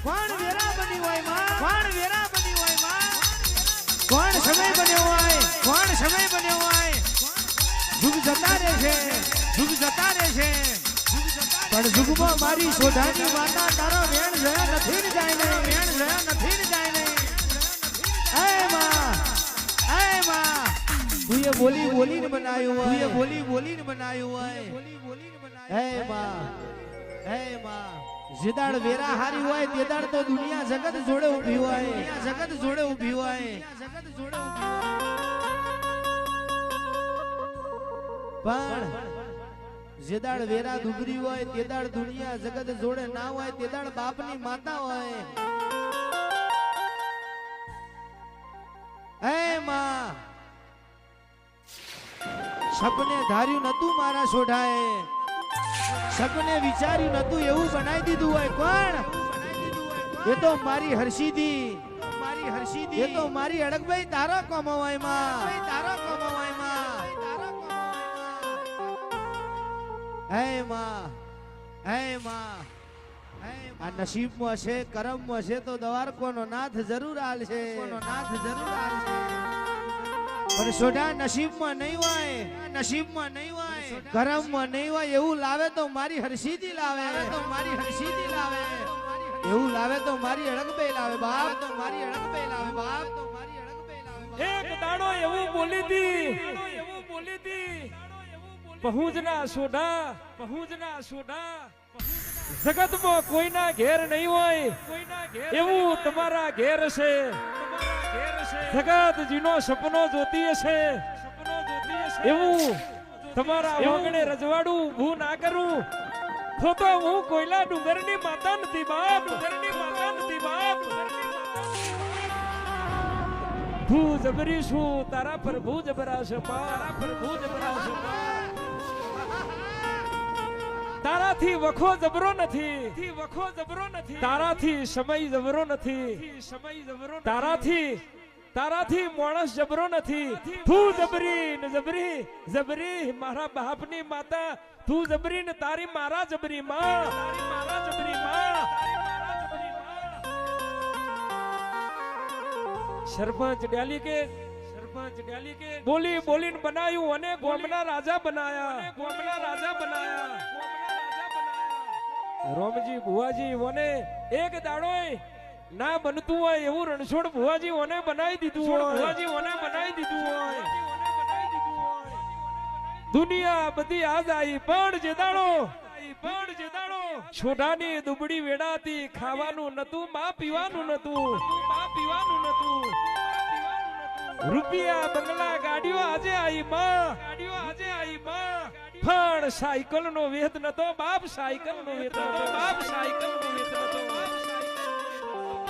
કોણ વેરા બની હોય માં, કોણ વેરા બની હોય માં, કોણ સમય બન્યો હોય, કોણ સમય બન્યો હોય. જુગ જતા રહે છે, જુગ જતા રહે છે, પણ જુગમાં મારી સોઢાની માતા તારો વેણ જયા નથી ને જાય નહીં, વેણ જયા નથી ને જાય નહીં. હે માં, હે માં, તું એ બોલી બોલીને બનાવ્યું હોય, તું એ બોલી બોલીને બનાવ્યું હોય. હે માં, હે માં, જેદાડ વેરા હારી હોય તેદાડ તો દુનિયા જગત જોડે ઊભી હોય, જગત જોડે ઊભી હોય, જગત જોડે ઊભી હોય. પણ જેદાડ વેરા દુબરી હોય તેદાડ દુનિયા જગત જોડે ના હોય, તેદાડ બાપની માતા હોય. હે માં, સપને ધાર્યું નતું મારા સોઢાએ, સપને વિચાર્યું નતું એવું બનાવી દીધું હોય. કોણ? એ તો મારી હર્ષિદી, મારી હર્ષિદી, એ તો મારી અડકભાઈ તારો કમાવાય માં, તારો કમાવાય માં. હે માં, હે માં, આ નસીબમાં છે, કરમમાં છે તો દ્વારકોનો નાથ જરૂર આલશે, કોનો નાથ જરૂર આલશે. પણ સોઢા નસીબમાં નહીં હોય, નસીબમાં નહીં હોય, કરમમાં નહીં હોય, એવું લાવે તો મારી હર્ષિદી લાવે, તો મારી હર્ષિદી લાવે, એવું લાવે તો મારી અડકભાઈ લાવે બાપ, તો મારી અડકભાઈ લાવે બાપ, તો મારી અડકભાઈ લાવે. એક દાડો એવું બોલી દી, એવું બોલી દી, પહુંચના સોઢા, પહુંચના સોઢા, જગતમાં કોઈના ઘેર નહીં હોય, કોઈના ઘેર એવું તમારા ઘેર છે. જગત જીનો સપનો જોતી હશે, સપનો જોતી હશે, એવું તમારા વાંગણે રજવાડું ઊભું ના કરું તો હું કોઈલા ડુંગરની માતા નથી બાપ, ડુંગરની માતા નથી બાપ. ભૂ જબરી છું તારા પર ભૂ જબરાશે, તારા પર ભૂ જબરાશે. તારાથી વખો જબરો નથી, વખો જબરો નથી, તારાથી સમય જબરો નથી, સમય જબરો, તારાથી માણસ જબરો નથી. તું જબરી ને જબરી, જબરી મારા બાપની માતા, તું જબરી ને તારી મારા જબરી માં, તારી મારા જબરી માં. સરપંચ ડેલી કે, સરપંચ ડેલી કે બોલી બોલીને બનાવ્યું અને ગોમના રાજા બનાયા, ગોમના રાજા બનાયા. રોમજી ભુવાજી ઓને એક દાડો ના બનતું હોય એવું રણછોડ ભુવાજી ઓને બનાવી દીધું હોય, ભુવાજી ઓને બનાવી દીધું હોય. દુનિયા બધી આજ આવી પણ જે દાડો, પણ જે દાડો છોડાની દુબળી વેડાતી, ખાવાનું નતું, માં પીવાનું નતું, માં પીવાનું નતું. રૂપિયા બંગલા ગાડીઓ આજે આવી માં, ગાડીઓ આજે આવી માં, પણ સાયકલ નો વેદ નતો બાપ, સાયકલ નો વેદ નતો બાપ, સાયકલ નો વેદ નતો બાપ.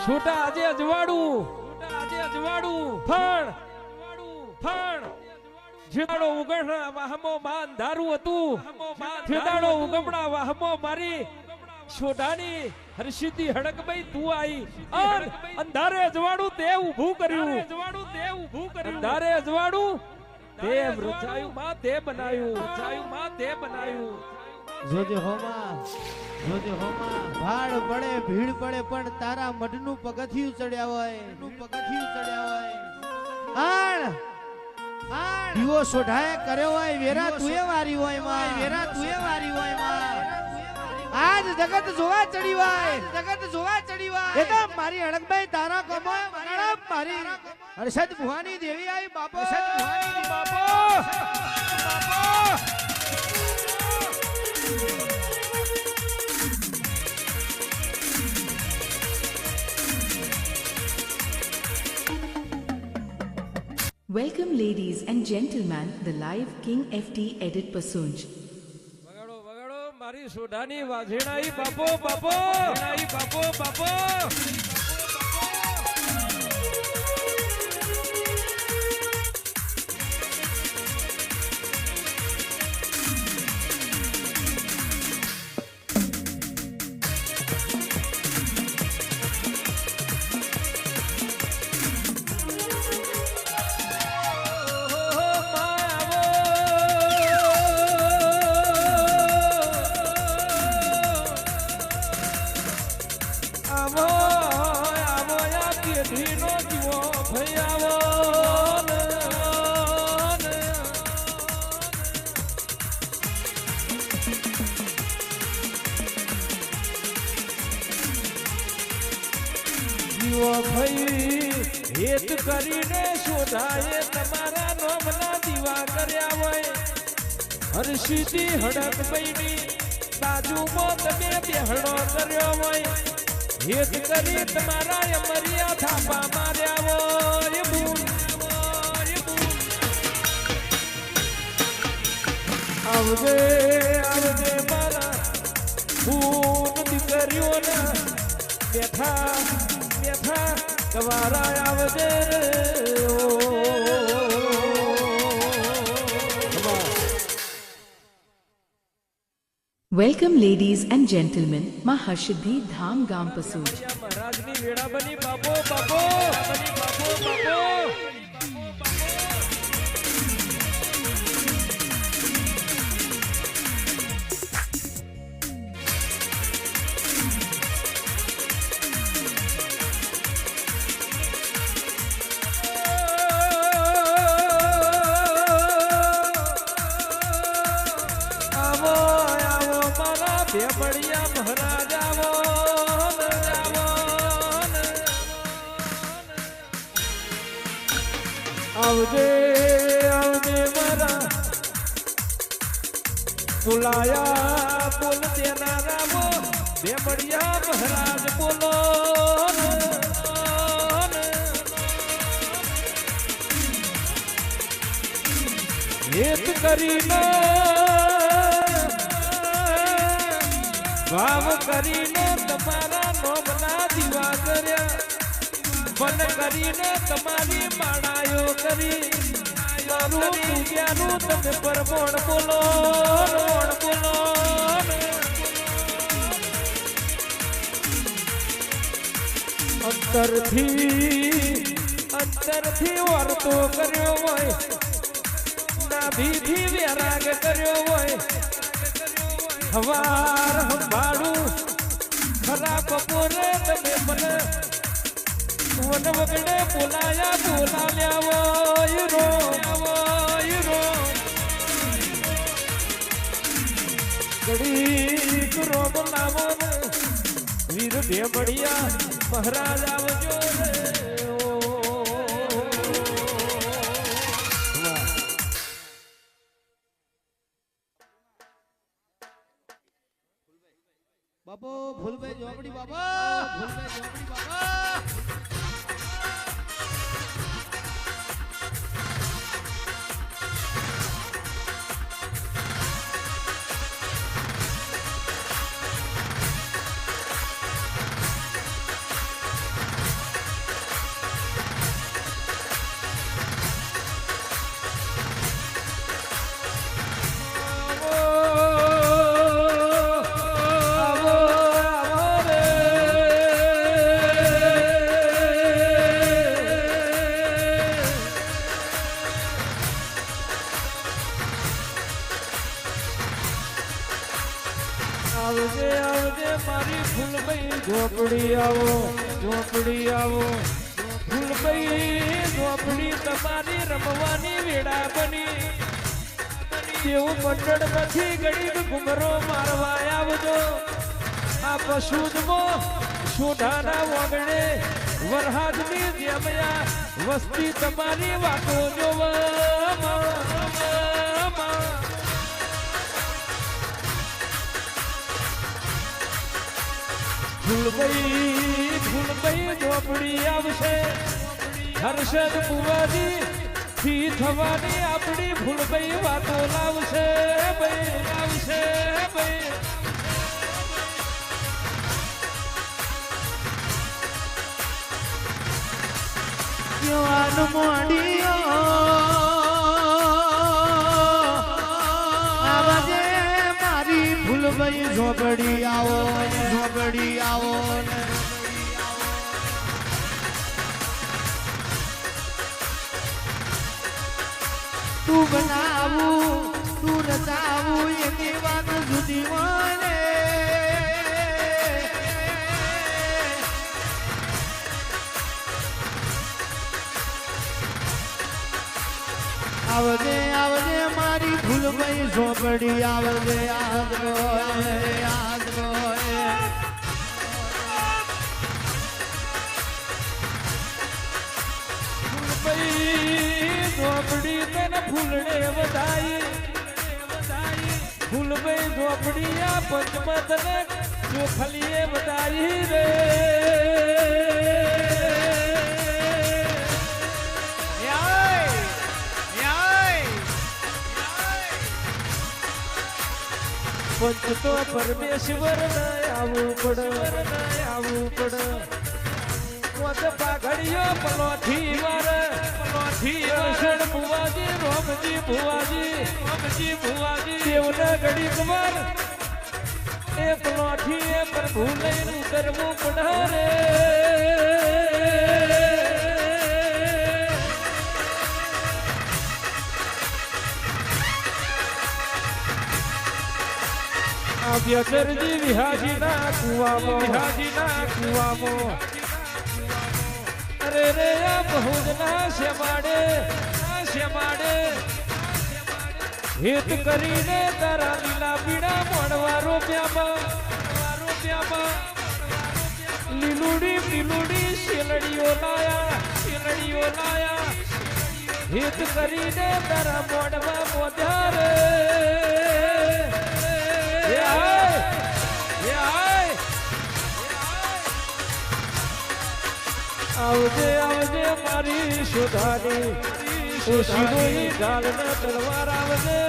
છોટા આજે અજવાડું, છોટા આજે અજવાડું, પણ જેદાડો ઉગમણા વાહમો માં અંધારું હતું, જેદાડો ઉગમણા વાહમો મારી છોટાની હર્ષિદી હડકભાઈ તું આવી અને અંધારે અજવાડું તે ઊભું કર્યું, અજવાડું તે ઊભું કર્યું, અંધારે અજવાડું તે રચાયું માં તે બનાવ્યું, રચાયું માં તે બનાવ્યું. જોજે હોમાં, જોજે હોમાં, ભાડ પડે ભીડ પડે પણ તારા મઢનું પગથિયું ચડ્યા હોય, પગથિયું ચડ્યા હોય. આણ દીવો સોઢાએ કર્યો હોય, વેરા તુએ વારી હોય માં, વેરા તુએ વારી હોય માં. આજ જગત જોવા ચડી હોય, જગત જોવા ચડી હોય. એ તો મારી અડકભાઈ તારા કમાય મારી હર્ષદ ભુવાની દેવી આવી બાપો, હર્ષદ ભુવાની બાપો, બાપો. Welcome ladies and gentlemen, the live King FT edit Pasunj. વગાડો વગાડો મારી સોઢાની વાજેણાઈ બાપો, બાપો નાઈ બાપો, બાપો. Amor પેઢીનો જીવો ભયાવો જીવો ભઈ હેત કરીને શોધાએ તમારા નોમના દીવા કર્યા હોય હરસિદ્ધિ હડક બૈની બાજુમાં તમે બેહડો કર્યો હોય હેત કરી તમારા અમરિયા થાપા માર્યા હોય બૂન આવજે આવજે મારા બૂન દીકરીઓના બેઠા બેઠા કવારા આવજે Welcome ladies and gentlemen, Mahashidhi Dham Gam Pasuj. મહારાજની વેળા બની બાપો બાપો બની બાપો બાપો બેબડિયા મહારાજ આવો આવજે આવજે મારા બોલાયા બોલ તેના રામો બેબડિયા મહારાજ બોલો હેત કરીને ભાવ કરીને તમારા નોમના દીવા કર્યા મન કરીને તમારી માળાયો કરી મારું પૂજ્યાનું તમે પરમોણ બોલો બોલો અંતરથી વર્તો કર્યો હોય નાભીથી વૈરાગ કર્યો હોય હવાર હંભાળું ખરા બપોરે તમે મને વન વગડે બોલાવ્યા રો ઘડીક રો બોલાવો વીર બેબડિયા મહારાજ આવજો બાપો ફૂલભાઈ ઝોપડી બાપા ફૂલભાઈ ઝોપડી બાપા આવજે આવજે મારી ફૂલભાઈ ઝોપડી આવો ફૂલભાઈ ઝોપડી તમારી રમવાની વેળા બની તેવું મંડળ પછી ગરીબ ઘુમરો મારવા આવજો આ પશુદમાં સોઢાના વગડે વરહાદની જેમયા વસ્તી તમારી વાતો જોવા ફૂલભાઈ ઝોપડી આવશે હર્ષદ બુવાજી થી થવાની આપણી ફૂલભાઈ વાતો લાવશે ભાઈ યુવાન મોડિયો આવજે મારી ફૂલભાઈ ઝોપડી આવો તું બનાવું તું રચાવું એની વાત જુદી મને આવજે આવજે મારી ફૂલમય ઝોપડી આવજે યાદનો યાદનો ઝોપડી તને ફૂલડે વધાઈ ફૂલભાઈ ઝોપડી આ પંચમત ને ચોખલીએ વધાઈ રે પંચ તો પરમેશ્વર આવું પડ કોત પાઘડીઓ પલોઠી વાર શણ ભુવાજી રોમજી ભુવાજી દેવના ઘડી કુમાર એ પલોઠી એ પ્રભુ લઈને ઉતરવું પડારે વ્યાસરજી વિહાજીના કુવામાં અરે રે આ બહુજના શ્યામાડે હિત કરીને તારા લીલા પીડા મોડવા રોપ્યામાં લીલુડી શેલડીઓ લાયા હિત કરીને તારા મોડવા મોઢા રે આવજે મારી સુધારી ઓશીની ઢાલ ને તલવાર આવજે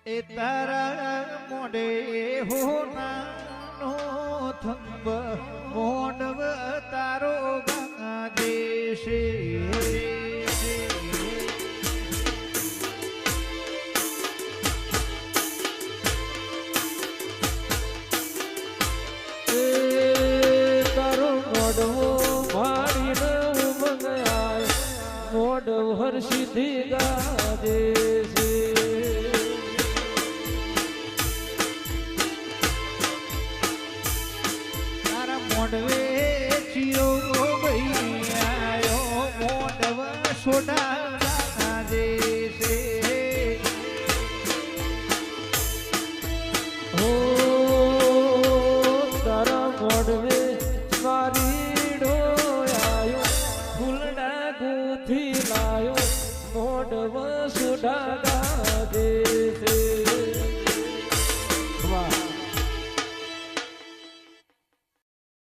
એ તારા મોડે હો નાનો થંબ મોડવ તારો ગંગા દેશે તારો મોડવો મારીને ઉમંગાય મોડવ હર્ષિથી ગાજે છે મોડવે ચીરો ભાઈ આયો મોડવ સોડા દેશે હો તારા મોડવે મારીડો આયો ફૂલડા ગોથી લાયો મોડવ સોડા ગાજે છે